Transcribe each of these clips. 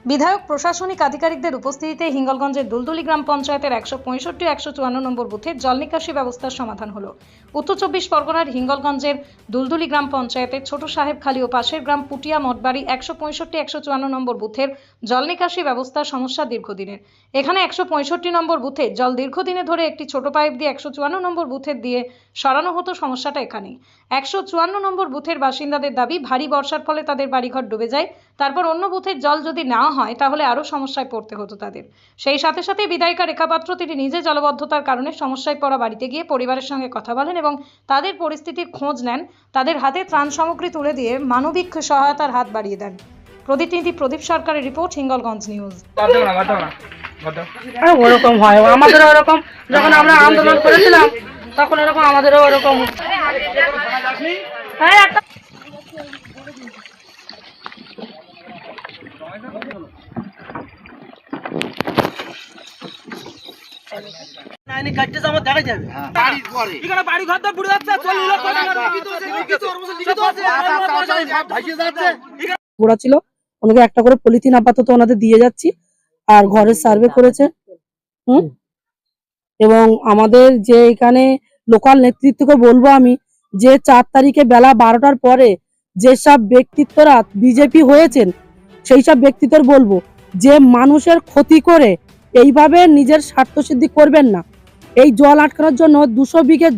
বিধায়ক প্রশাসনিক আধিকারিকদের উপস্থিতিতে হিঙ্গলগঞ্জের দুলদুলি গ্রাম পঞ্চায়েতের 165 ও 154 নম্বর বুথে জল নিকাশি ব্যবস্থার সমাধান হলো। উত্তর 24 পরগনার হিঙ্গলগঞ্জের দুলদুলি গ্রাম পঞ্চায়েতের ছোট সাহেবখালী ও পাশের গ্রাম পুটিয়া মঠবাড়ি 165-154 নম্বর বুথের জল নিকাশি ব্যবস্থার সমস্যা দীর্ঘদিনের। এখানে 165 নম্বর বুথে জল দীর্ঘদিনে ধরে একটি ছোট পাইপ দিয়ে 154 নম্বর বুথের দিয়ে সরানো হতো। সমস্যাটা এখানেই। 154 নম্বর বুথের বাসিন্দাদের দাবি, ভারী বর্ষার ফলে তাদের বাড়িঘর ডুবে যায়। তারপর অন্য বুথের জল যদি না হয় তাহলে আরও সমস্যায় পড়তে হতো তাদের। সেই সাথে সাথে বিধায়িকা রেখা পাত্র তিনি নিজে জলবদ্ধতার কারণে সমস্যায় পড়া বাড়িতে গিয়ে পরিবারের সঙ্গে কথা বলেন এবং তাদের পরিস্থিতির খোঁজ নেন। তাদের হাতে ত্রাণ সামগ্রী তুলে দিয়ে মানবিক সহায়তার হাত বাড়িয়ে দেন। প্রতিনিধি প্রদীপ সরকারের রিপোর্ট, হিঙ্গলগঞ্জ নিউজ। ওরকম হয়, আমাদেরও ওরকম যখন আমরা আন্দোলন করেছিলাম তখন এরকম আমাদেরও ওরকম। হ্যাঁ, একটা গোড়া ছিল, ওনাকে একটা করে পলিথিন আপাতত ওনাদের দিয়ে যাচ্ছি। আর ঘরের সার্ভে করেছে এবং আমাদের যে এখানে লোকাল নেতৃত্বকে বলবো আমি, যে 4 তারিখে বেলা 12টার পরে যেসব ব্যক্তিত্বরা বিজেপি হয়েছেন সেই সব ব্যক্তিত্বের বলবো যে মানুষের ক্ষতি করে এইভাবে নিজের স্বার্থসিদ্ধি করবেন না। এই জল আটকানোর জন্য 200 বিঘে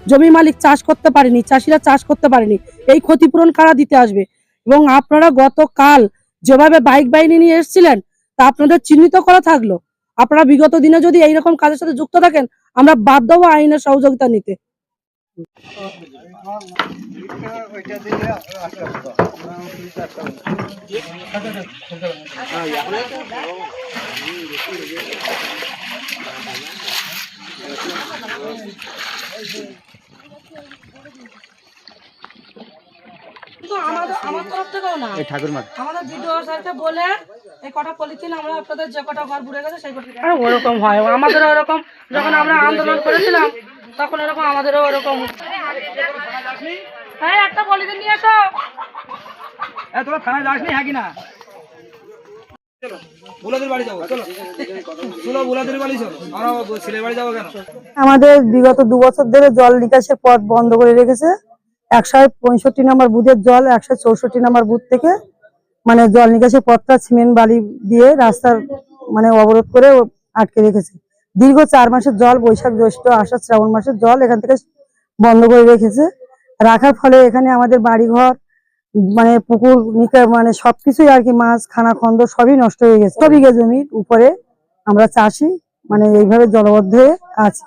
জমি মালিক চাষ করতে পারেনি, চাষিরা চাষ করতে পারেনি। এই ক্ষতিপূরণ কারা দিতে আসবে? এবং আপনারা গতকাল যেভাবে বাইক বাহিনী নিয়ে এসেছিলেন তা আপনাদের চিহ্নিত করা থাকলো। আপনারা বিগত দিনে যদি এইরকম কাজের সাথে যুক্ত থাকেন আমরা বাধ্য হবো আইনের সহযোগিতা নিতে। আমার তরফ থেকেও না, আমাদের ভিডিও স্যারকে বলে এই কটা পলিথিন আমরা আপনাদের যে কটা ঘর বুড়ে গেছে সেই কটা। ওরকম হয়, আমাদেরও ওরকম যখন আমরা আন্দোলন করেছিলাম তখন এরকম আমাদেরও ওরকম। হ্যাঁ, একটা পলিথিন নিয়ে আসো। তোরা থানায় যাসনি? হ্যাঁ কিনা? আমাদের বিগত 2 বছর ধরে জল নিকাশের পথ বন্ধ করে রেখেছে। 165 নম্বর বুথের জল 164 নম্বর বুথ থেকে মানে জল নিকাশের পথটা সিমেন্ট বালি দিয়ে রাস্তার মানে অবরোধ করে আটকে রেখেছে। দীর্ঘ 4 মাসের জল, বৈশাখ জ্যৈষ্ঠ আষাঢ় শ্রাবণ মাসের জল এখান থেকে বন্ধ করে রেখেছে। রাখার ফলে এখানে আমাদের বাড়িঘর মানে পুকুর মানে সবকিছুই আর কি, মাছ খানাখন্দ সবই নষ্ট হয়ে গেছে। 100 বিঘে জমির উপরে আমরা চাষি মানে এইভাবে জলবদ্ধ হয়ে আছি।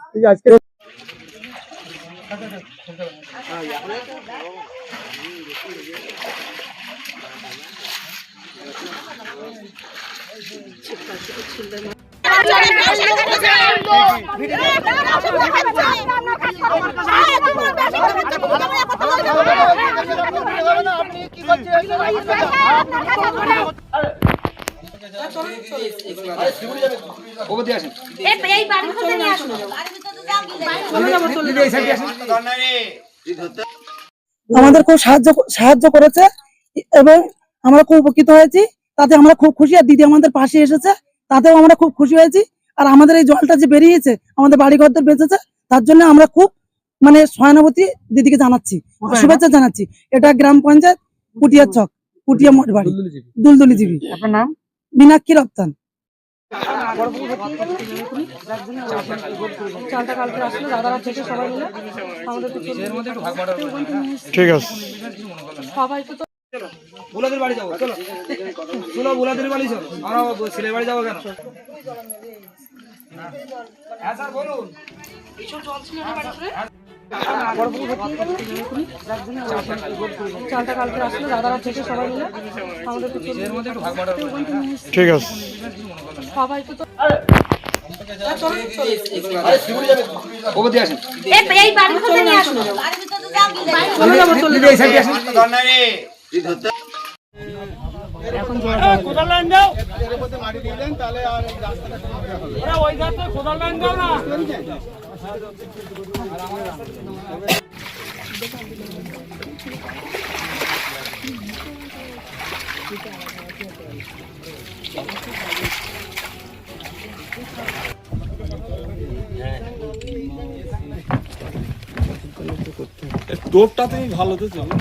আমাদের খুব সাহায্য করেছে এবং আমরা খুব উপকৃত হয়েছি, তাতে আমরা খুব খুশি। আর দিদি আমাদের পাশে এসেছে, তাতেও আমরা খুব খুশি হয়েছি। আর আমাদের এই জলটা যে বেরিয়েছে আমাদের বাড়িঘরদের বেঁচেছে, তার জন্য আমরা খুব মানে সহানুভূতি দিদিকে জানাচ্ছি, শুভেচ্ছা জানাচ্ছি। এটা গ্রাম পঞ্চায়েত পুটিয়া চক, পুটিয়া মঠবাড়ি, দুলদুলি জিবি। আপনার নাম? মীনাক্ষী রপ্তান। ঠিক আছে, সবাই তো বুলাদের বাড়ি যাবো, চলো বুলাদের বাড়ি চলো, আমরা ছেলের বাড়ি যাবো কেন? হ্যাঁ স্যার বলুন। ঠিক আছে, সবাই তো এখন কোদাল লাইন দাও, মাটি দিয়ে দেন তাহলে আর রাস্তাটা ওই যাচ্ছে। কোদাল লাইন দাও না। টোপটা তুমি ভালো তো চলো